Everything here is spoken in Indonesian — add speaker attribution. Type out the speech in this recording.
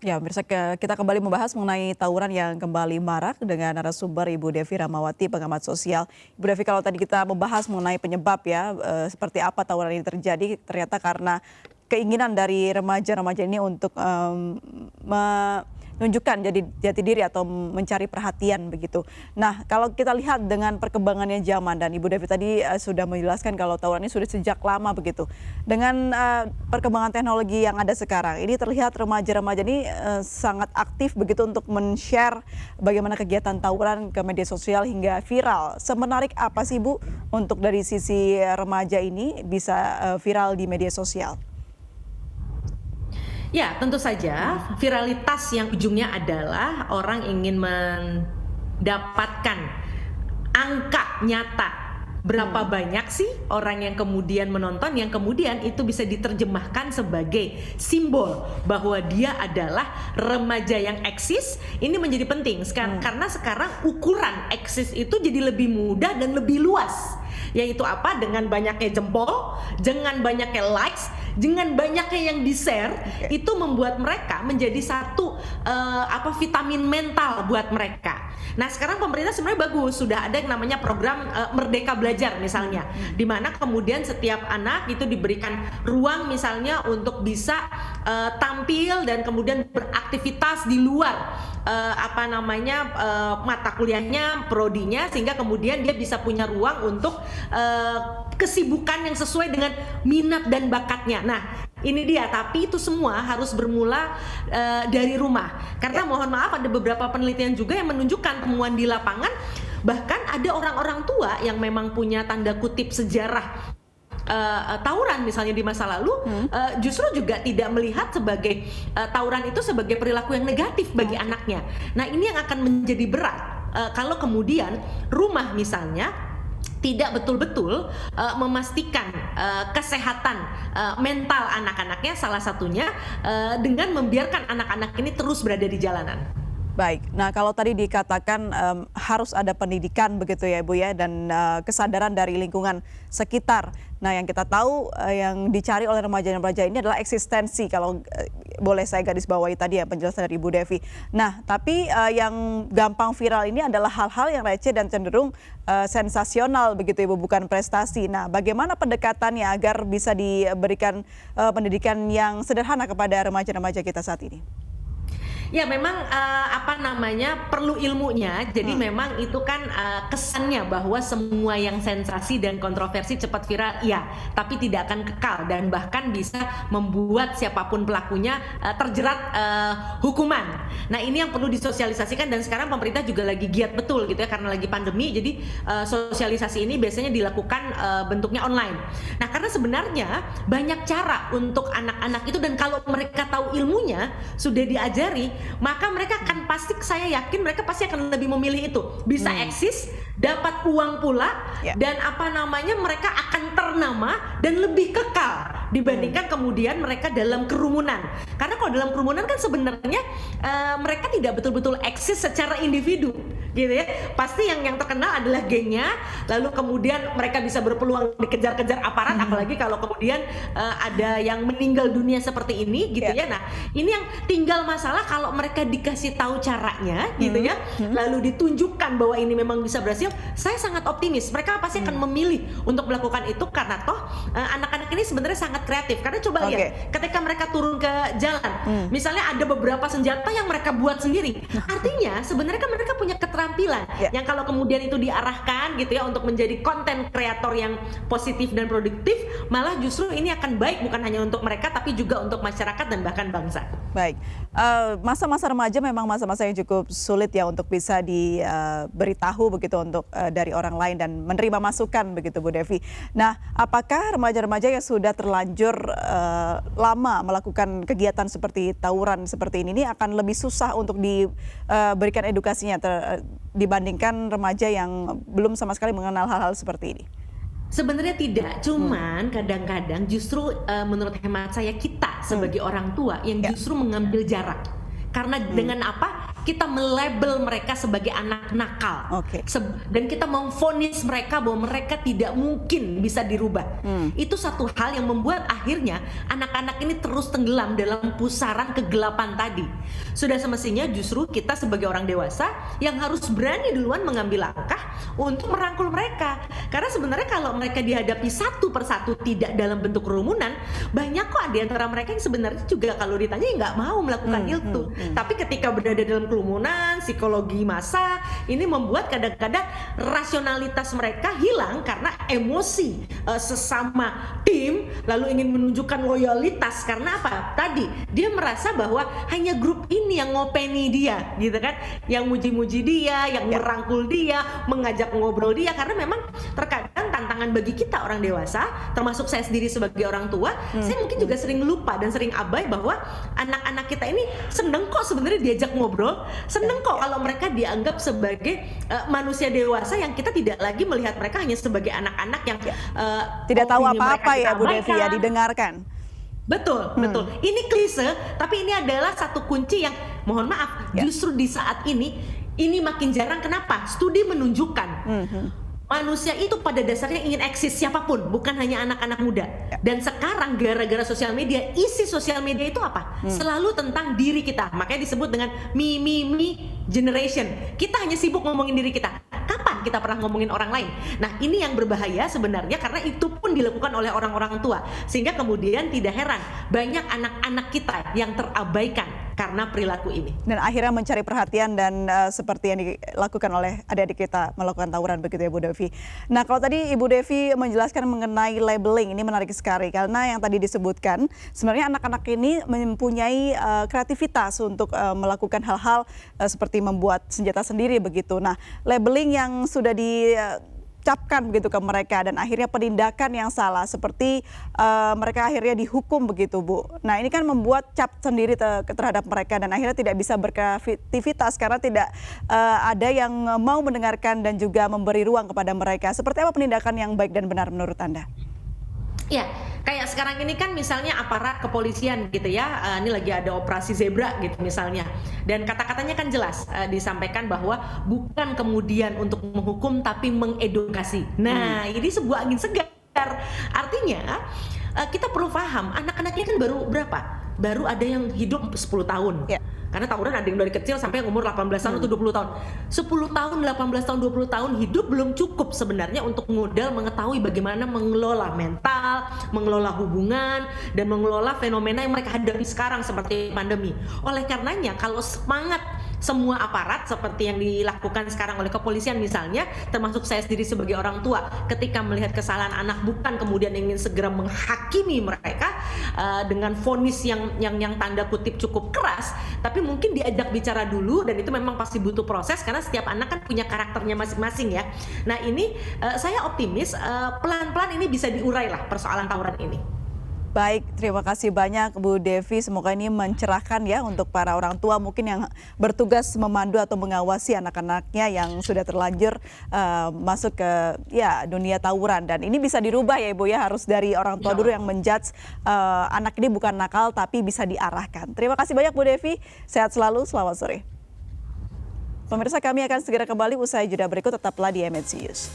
Speaker 1: Ya, pemirsa, kita kembali membahas mengenai tawuran yang kembali marak dengan narasumber Ibu Devi Ramawati, pengamat sosial. Ibu Devi, kalau tadi kita membahas mengenai penyebab ya, seperti apa tawuran ini terjadi, ternyata karena keinginan dari remaja-remaja ini untuk menunjukkan jadi jati diri atau mencari perhatian begitu. Nah, kalau kita lihat dengan perkembangannya zaman dan Ibu Devi tadi sudah menjelaskan kalau tawuran ini sudah sejak lama begitu. Dengan perkembangan teknologi yang ada sekarang, ini terlihat remaja-remaja ini sangat aktif begitu untuk men-share bagaimana kegiatan tawuran ke media sosial hingga viral. Semenarik apa sih Bu untuk dari sisi remaja ini bisa viral di media sosial?
Speaker 2: Ya, tentu saja viralitas yang ujungnya adalah orang ingin mendapatkan angka nyata. Berapa banyak sih orang yang kemudian menonton, yang kemudian itu bisa diterjemahkan sebagai simbol bahwa dia adalah remaja yang eksis. Ini menjadi penting karena sekarang ukuran eksis itu jadi lebih mudah dan lebih luas. Yaitu apa? Dengan banyaknya jempol, dengan banyaknya likes, dengan banyaknya yang di-share, itu membuat mereka menjadi satu vitamin mental buat mereka. Nah, sekarang pemerintah sebenarnya bagus, sudah ada yang namanya program Merdeka Belajar misalnya, di mana kemudian setiap anak itu diberikan ruang misalnya untuk bisa tampil dan kemudian beraktivitas di luar mata kuliahnya, prodinya, sehingga kemudian dia bisa punya ruang untuk kesibukan yang sesuai dengan minat dan bakatnya. Nah, ini dia, tapi itu semua harus bermula dari rumah. Karena mohon maaf, ada beberapa penelitian juga yang menunjukkan temuan di lapangan, bahkan ada orang-orang tua yang memang punya tanda kutip sejarah tawuran misalnya di masa lalu, justru juga tidak melihat sebagai tawuran itu sebagai perilaku yang negatif bagi anaknya. Nah, ini yang akan menjadi berat kalau kemudian rumah misalnya tidak betul-betul memastikan kesehatan mental anak-anaknya, salah satunya dengan membiarkan anak-anak ini terus berada di jalanan.
Speaker 1: Baik, nah kalau tadi dikatakan harus ada pendidikan begitu ya Bu ya, dan kesadaran dari lingkungan sekitar. Nah, yang kita tahu yang dicari oleh remaja-remaja ini adalah eksistensi, kalau boleh saya garis bawahi tadi ya penjelasan dari Ibu Devi. Nah, tapi yang gampang viral ini adalah hal-hal yang receh dan cenderung sensasional begitu Ibu, bukan prestasi. Nah, bagaimana pendekatannya agar bisa diberikan pendidikan yang sederhana kepada remaja-remaja kita saat ini?
Speaker 2: Ya, memang perlu ilmunya. Jadi memang itu kan kesannya bahwa semua yang sensasi dan kontroversi cepat viral, ya, tapi tidak akan kekal dan bahkan bisa membuat siapapun pelakunya terjerat hukuman. Nah, ini yang perlu disosialisasikan, dan sekarang pemerintah juga lagi giat betul gitu ya, karena lagi pandemi. Jadi sosialisasi ini biasanya dilakukan bentuknya online. Nah, karena sebenarnya banyak cara untuk anak-anak itu, dan kalau mereka tahu ilmunya, sudah diajari, maka mereka akan saya yakin mereka pasti akan lebih memilih itu. Bisa eksis, dapat uang pula, dan mereka akan ternama dan lebih kekal dibandingkan kemudian mereka dalam kerumunan. Karena kalau dalam kerumunan kan sebenarnya mereka tidak betul-betul eksis secara individu, gitu ya. Pasti yang terkenal adalah gengnya, lalu kemudian mereka bisa berpeluang dikejar-kejar aparat, apalagi kalau kemudian ada yang meninggal dunia seperti ini, gitu ya. Nah, ini yang tinggal masalah kalau mereka dikasih tahu caranya, gitu ya, lalu ditunjukkan bahwa ini memang bisa berhasil. Saya sangat optimis mereka pasti akan memilih untuk melakukan itu, karena toh anak-anak ini sebenarnya sangat kreatif. Karena coba lihat, ketika mereka turun ke jalan, misalnya ada beberapa senjata yang mereka buat sendiri. Artinya sebenarnya kan mereka punya keterampilan yang kalau kemudian itu diarahkan gitu ya untuk menjadi konten kreator yang positif dan produktif, malah justru ini akan baik bukan hanya untuk mereka tapi juga untuk masyarakat dan bahkan bangsa.
Speaker 1: Baik, masa-masa remaja memang masa-masa yang cukup sulit ya untuk bisa diberitahu begitu untuk dari orang lain dan menerima masukan begitu Bu Devi. Nah, apakah remaja-remaja yang sudah terlanjur lama melakukan kegiatan seperti tawuran seperti ini akan lebih susah untuk diberikan edukasinya dibandingkan remaja yang belum sama sekali mengenal hal-hal seperti ini?
Speaker 2: Sebenarnya tidak, cuman kadang-kadang justru menurut hemat saya kita sebagai orang tua yang justru mengambil jarak. Karena dengan apa? kita melabel mereka sebagai anak nakal.
Speaker 1: Oke.
Speaker 2: Dan kita memvonis mereka bahwa mereka tidak mungkin bisa dirubah. Itu satu hal yang membuat akhirnya anak-anak ini terus tenggelam dalam pusaran kegelapan tadi. Sudah semestinya justru kita sebagai orang dewasa yang harus berani duluan mengambil langkah untuk merangkul mereka. Karena sebenarnya kalau mereka dihadapi satu persatu tidak dalam bentuk kerumunan, banyak kok di antara mereka yang sebenarnya juga kalau ditanya ya nggak mau melakukan itu. Tapi ketika berada dalam kerumunan, psikologi massa ini membuat kadang-kadang rasionalitas mereka hilang karena emosi sesama tim, lalu ingin menunjukkan loyalitas. Karena apa? Tadi dia merasa bahwa hanya grup ini yang ngopeni dia, gitu kan? Yang muji-muji dia, yang merangkul dia, mengajak ngobrol dia. Karena memang terkadang tantangan bagi kita orang dewasa, termasuk saya sendiri sebagai orang tua, saya mungkin juga sering lupa dan sering abai bahwa anak-anak kita ini seneng kok sebenarnya diajak ngobrol, seneng kok kalau mereka dianggap sebagai manusia dewasa yang kita tidak lagi melihat mereka hanya sebagai anak-anak yang
Speaker 1: tidak tahu apa-apa ya Bu Devi ya, didengarkan.
Speaker 2: Betul, betul. Ini klise, tapi ini adalah satu kunci yang mohon maaf, justru di saat ini makin jarang. Kenapa? Studi menunjukkan manusia itu pada dasarnya ingin eksis siapapun, bukan hanya anak-anak muda. Dan sekarang gara-gara sosial media, isi sosial media itu apa? Selalu tentang diri kita. Makanya disebut dengan me generation. Kita hanya sibuk ngomongin diri kita. Kapan kita pernah ngomongin orang lain? Nah, ini yang berbahaya sebenarnya karena itu pun dilakukan oleh orang-orang tua. Sehingga kemudian tidak heran banyak anak-anak kita yang terabaikan karena perilaku ini.
Speaker 1: Dan akhirnya mencari perhatian dan seperti yang dilakukan oleh adik-adik kita melakukan tawuran begitu ya Bu Devi. Nah, kalau tadi Ibu Devi menjelaskan mengenai labeling, ini menarik sekali karena yang tadi disebutkan sebenarnya anak-anak ini mempunyai kreativitas untuk melakukan hal-hal seperti membuat senjata sendiri begitu. Nah, labeling yang sudah dicapkan begitu ke mereka dan akhirnya penindakan yang salah seperti mereka akhirnya dihukum begitu Bu. Nah, ini kan membuat cap sendiri terhadap mereka dan akhirnya tidak bisa berkreativitas karena tidak ada yang mau mendengarkan dan juga memberi ruang kepada mereka. Seperti apa penindakan yang baik dan benar menurut Anda?
Speaker 2: Ya, kayak sekarang ini kan misalnya aparat kepolisian gitu ya, ini lagi ada operasi zebra gitu misalnya. Dan kata-katanya kan jelas disampaikan bahwa bukan kemudian untuk menghukum tapi mengedukasi. Nah, ini sebuah angin segar. Artinya kita perlu paham, anak-anaknya kan baru berapa? Baru ada yang hidup 10 tahun. Ya. Karena tawuran ada yang dari kecil sampai umur 18 tahun atau 20 tahun. 10 tahun, 18 tahun, 20 tahun hidup belum cukup sebenarnya untuk modal mengetahui bagaimana mengelola mental, mengelola hubungan, dan mengelola fenomena yang mereka hadapi sekarang seperti pandemi. Oleh karenanya kalau semangat semua aparat seperti yang dilakukan sekarang oleh kepolisian misalnya, termasuk saya sendiri sebagai orang tua, ketika melihat kesalahan anak bukan kemudian ingin segera menghakimi mereka dengan vonis yang tanda kutip cukup keras, tapi mungkin diajak bicara dulu dan itu memang pasti butuh proses karena setiap anak kan punya karakternya masing-masing ya. Nah ini saya optimis pelan-pelan ini bisa diurai lah persoalan tawuran ini.
Speaker 1: Baik, terima kasih banyak Bu Devi. Semoga ini mencerahkan ya untuk para orang tua mungkin yang bertugas memandu atau mengawasi anak-anaknya yang sudah terlanjur masuk ke dunia tawuran. Dan ini bisa dirubah ya Ibu ya, harus dari orang tua dulu yang menjudge anak ini bukan nakal tapi bisa diarahkan. Terima kasih banyak Bu Devi, sehat selalu, selamat sore. Pemirsa, kami akan segera kembali usai jeda berikut, tetaplah di MNC News.